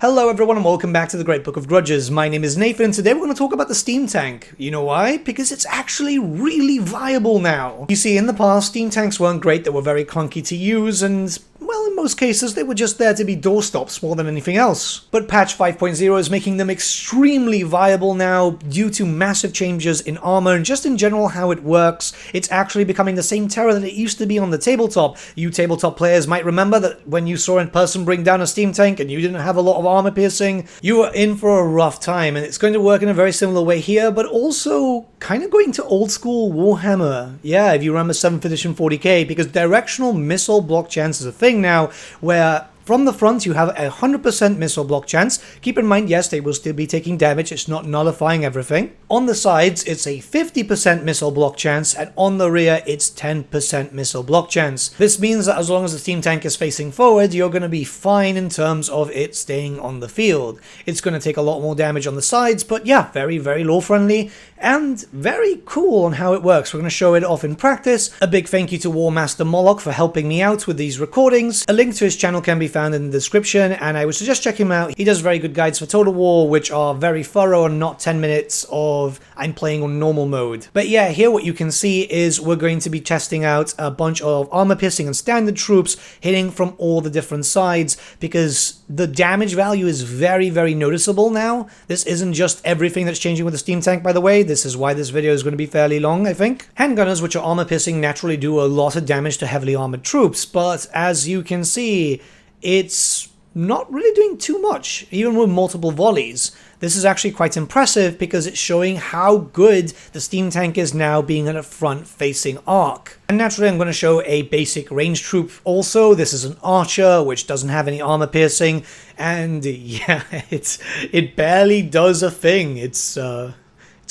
Hello everyone and welcome back to the Great Book of Grudges. My name is Nathan and today we're going to talk about the Steam Tank. You know why? Because it's actually really viable now. You see, in the past, Steam Tanks weren't great, they were very clunky to use and, well, in most cases they were just there to be doorstops more than anything else. But patch 5.0 is making them extremely viable now due to massive changes in armor and just in general how it works. It's actually becoming the same terror that it used to be on the tabletop. You tabletop players might remember that when you saw a person bring down a Steam Tank and you didn't have a lot of armor piercing, you were in for a rough time, and it's going to work in a very similar way here, but also kind of going to old school Warhammer. Yeah, if you remember 7th edition 40k, because directional missile block chance is a thing now, where from the front, you have a 100% missile block chance. Keep in mind, yes, they will still be taking damage, it's not nullifying everything. On the sides, it's a 50% missile block chance, and on the rear, it's 10% missile block chance. This means that as long as the Steam Tank is facing forward, you're going to be fine in terms of it staying on the field. It's going to take a lot more damage on the sides, but yeah, very, very lore friendly, and very cool on how it works. We're going to show it off in practice. A big thank you to War Master Moloch for helping me out with these recordings. A link to his channel can be found in the description, and I would suggest checking him out. He does very good guides for Total War, which are very thorough and not 10 minutes of I'm playing on normal mode. But yeah, here what you can see is we're going to be testing out a bunch of armor piercing and standard troops hitting from all the different sides, because the damage value is very, very noticeable now. This isn't just everything that's changing with the Steam Tank, by the way. This is why this video is going to be fairly long, I think. Handgunners, which are armor piercing, naturally do a lot of damage to heavily armored troops, but as you can see, it's not really doing too much, even with multiple volleys. This is actually quite impressive because it's showing how good the Steam Tank is now being in a front-facing arc. And naturally I'm going to show a basic ranged troop also. This is an archer, which doesn't have any armor piercing, and yeah, it barely does a thing. It's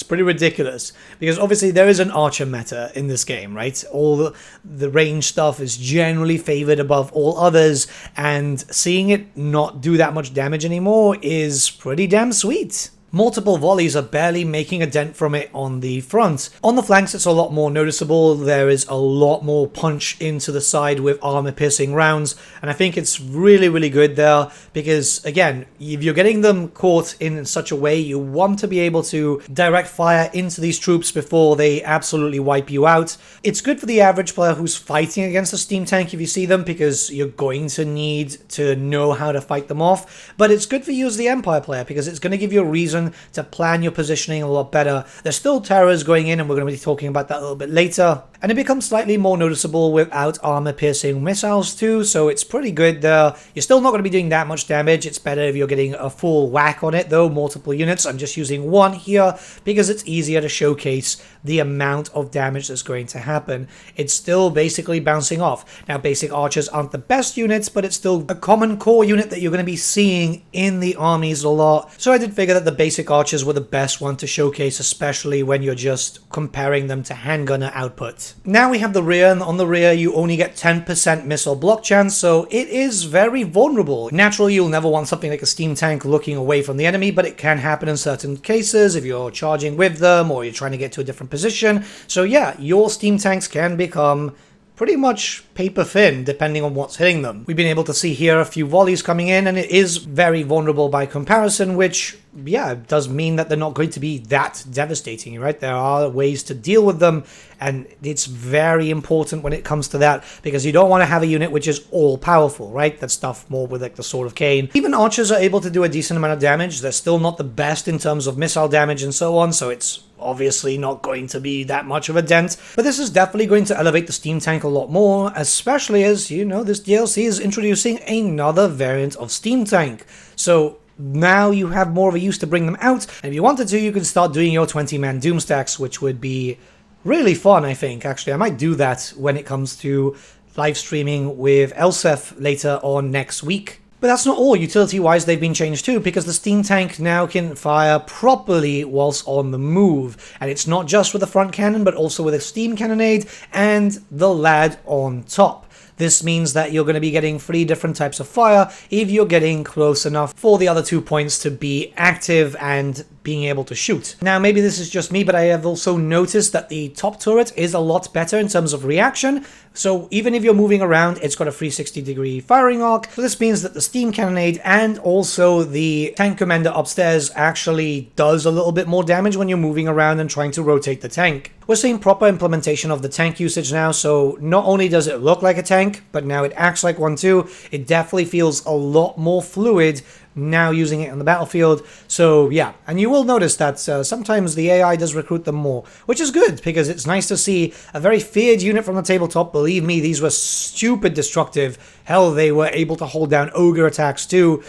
pretty ridiculous, because obviously there is an archer meta in this game, right? All the range stuff is generally favored above all others, and seeing it not do that much damage anymore is pretty damn sweet. Multiple volleys are barely making a dent from it on the front. On the flanks, it's a lot more noticeable. There is a lot more punch into the side with armor-piercing rounds, and I think it's really, really good there, because, again, if you're getting them caught in such a way, you want to be able to direct fire into these troops before they absolutely wipe you out. It's good for the average player who's fighting against a Steam Tank if you see them, because you're going to need to know how to fight them off, but it's good for you as the Empire player, because it's going to give you a reason to plan your positioning a lot better. There's still terrors going in, and we're going to be talking about that a little bit later. And it becomes slightly more noticeable without armor-piercing missiles too, so it's pretty good there. You're still not going to be doing that much damage. It's better if you're getting a full whack on it though, multiple units. I'm just using one here because it's easier to showcase the amount of damage that's going to happen. It's still basically bouncing off. Now, basic archers aren't the best units, but it's still a common core unit that you're going to be seeing in the armies a lot. So I did figure that the basic archers were the best one to showcase, especially when you're just comparing them to handgunner output. Now we have the rear, and on the rear you only get 10% missile block chance, so it is very vulnerable. Naturally, you'll never want something like a Steam Tank looking away from the enemy, but it can happen in certain cases if you're charging with them or you're trying to get to a different position. So yeah, your Steam Tanks can become pretty much paper thin depending on what's hitting them. We've been able to see here a few volleys coming in, and it is very vulnerable by comparison, which, yeah, does mean that they're not going to be that devastating, right? There are ways to deal with them, and it's very important when it comes to that, because you don't want to have a unit which is all powerful, right? That stuff more with like the Sword of Cain. Even archers are able to do a decent amount of damage. They're still not the best in terms of missile damage and so on, so it's obviously not going to be that much of a dent, but this is definitely going to elevate the Steam Tank a lot more, especially as, you know, this DLC is introducing another variant of Steam Tank. So now you have more of a use to bring them out, and if you wanted to, you can start doing your 20-man doom stacks, which would be really fun, I think. Actually, I might do that when it comes to live streaming with Elsef later on next week. But that's not all. Utility-wise, they've been changed too, because the Steam Tank now can fire properly whilst on the move. And it's not just with the front cannon, but also with a steam cannonade and the lad on top. This means that you're going to be getting 3 different types of fire if you're getting close enough for the other 2 points to be active and being able to shoot. Now, maybe this is just me, but I have also noticed that the top turret is a lot better in terms of reaction, So even if you're moving around, it's got a 360-degree firing arc. So this means that the steam cannonade and also the tank commander upstairs actually does a little bit more damage when you're moving around and trying to rotate the tank. We're seeing proper implementation of the tank usage now, so not only does it look like a tank, but now it acts like one too. It definitely feels a lot more fluid now using it on the battlefield. So yeah, and you will notice that sometimes the AI does recruit them more, which is good because it's nice to see a very feared unit from the tabletop. Believe me, these were stupid destructive. Hell, they were able to hold down ogre attacks too,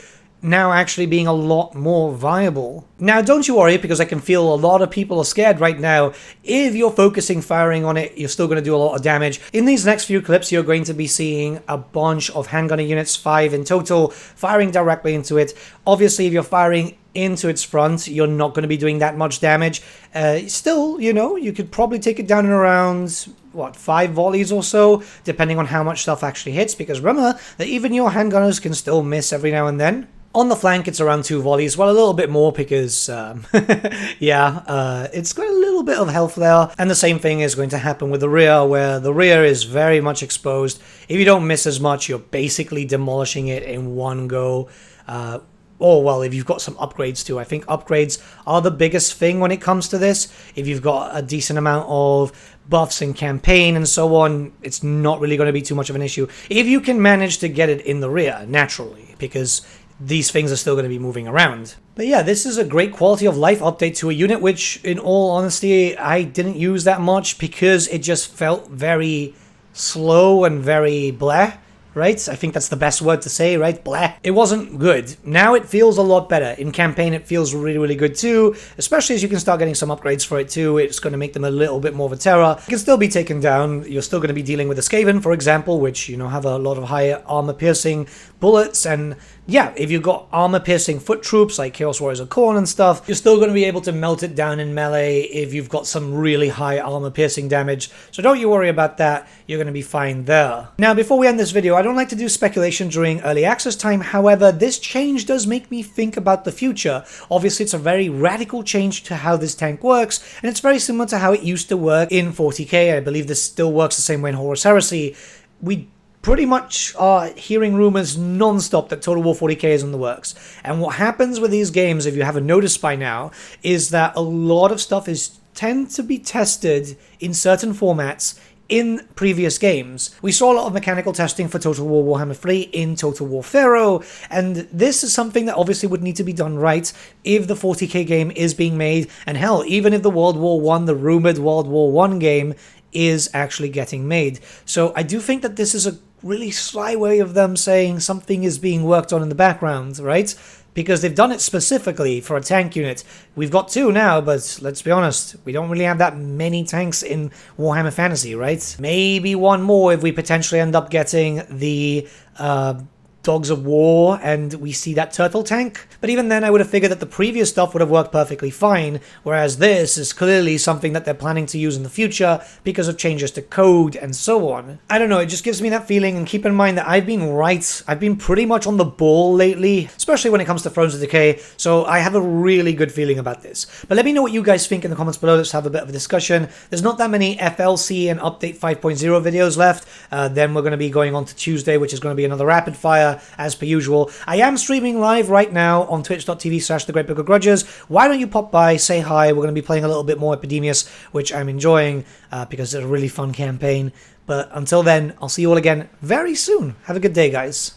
now actually being a lot more viable. Now, don't you worry, because I can feel a lot of people are scared right now. If you're focusing firing on it, you're still going to do a lot of damage. In these next few clips, you're going to be seeing a bunch of handgunner units, 5 in total, firing directly into it. Obviously, if you're firing into its front, you're not going to be doing that much damage. Still, you know, you could probably take it down in around, what, 5 volleys or so, depending on how much stuff actually hits, because remember that even your handgunners can still miss every now and then. On the flank, it's around 2 volleys, well, a little bit more because, it's got a little bit of health there. And the same thing is going to happen with the rear, where the rear is very much exposed. If you don't miss as much, you're basically demolishing it in one go. Or, well, if you've got some upgrades too. I think upgrades are the biggest thing when it comes to this. If you've got a decent amount of buffs in campaign and so on, it's not really going to be too much of an issue. If you can manage to get it in the rear, naturally, because these things are still going to be moving around. But yeah, this is a great quality of life update to a unit which, in all honesty, I didn't use that much because it just felt very slow and very bleh. Right? I think that's the best word to say, right? Blah. It wasn't good. Now it feels a lot better. In campaign, it feels really, really good too, especially as you can start getting some upgrades for it too. It's going to make them a little bit more of a terror. It can still be taken down. You're still going to be dealing with the Skaven, for example, which, you know, have a lot of higher armor-piercing bullets. And yeah, if you've got armor-piercing foot troops like Chaos Warriors of Khorne and stuff, you're still going to be able to melt it down in melee if you've got some really high armor-piercing damage. So don't you worry about that. You're going to be fine there. Now, before we end this video, I don't like to do speculation during early access time. However, this change does make me think about the future. Obviously, it's a very radical change to how this tank works, and it's very similar to how it used to work in 40k. I believe this still works the same way in Horus Heresy. We pretty much are hearing rumors non-stop that Total War 40k is in the works. And what happens with these games, if you haven't noticed by now, is that a lot of stuff tend to be tested in certain formats in previous games. We saw a lot of mechanical testing for Total War Warhammer 3 in Total War Pharaoh, and this is something that obviously would need to be done right if the 40k game is being made, and hell, even if the World War 1, the rumored World War 1 game, is actually getting made. So I do think that this is a really sly way of them saying something is being worked on in the background, right? Because they've done it specifically for a tank unit. We've got 2 now, but let's be honest, we don't really have that many tanks in Warhammer Fantasy, right? Maybe 1 more if we potentially end up getting the Dogs of War and we see that turtle tank. But even then, I would have figured that the previous stuff would have worked perfectly fine, whereas this is clearly something that they're planning to use in the future because of changes to code and so on. I don't know, it just gives me that feeling, and keep in mind that I've been right. I've been pretty much on the ball lately, especially when it comes to Thrones of Decay, so I have a really good feeling about this. But let me know what you guys think in the comments below. Let's have a bit of a discussion. There's not that many FLC and Update 5.0 videos left. Then we're going to be going on to Tuesday, which is going to be another rapid fire, as per usual. I am streaming live right now on twitch.tv/thegreatbookofgrudges. Why don't you pop by, say hi. We're going to be playing a little bit more Epidemius, which I'm enjoying because it's a really fun campaign. But until then, I'll see you all again very soon. Have a good day, guys.